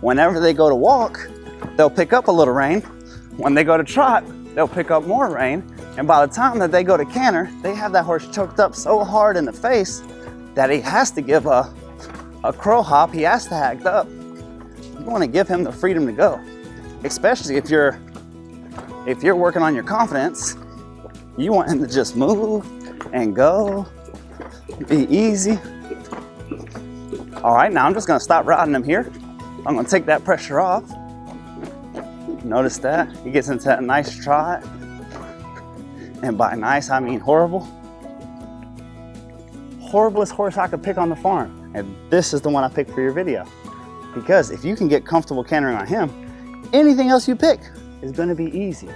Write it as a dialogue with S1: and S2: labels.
S1: Whenever they go to walk, they'll pick up a little rein. When they go to trot, they'll pick up more rein. And by the time that they go to canter, they have that horse choked up so hard in the face that he has to give a crow hop. He has to act up. You want to give him the freedom to go, especially if you're working on your confidence. You want him to just move and go, be easy. All right, now I'm just gonna stop riding him here. I'm gonna take that pressure off. Notice that, he gets into that nice trot. And by nice, I mean horrible. Horriblest horse I could pick on the farm. And this is the one I picked for your video. Because if you can get comfortable cantering on him, anything else you pick is gonna be easy.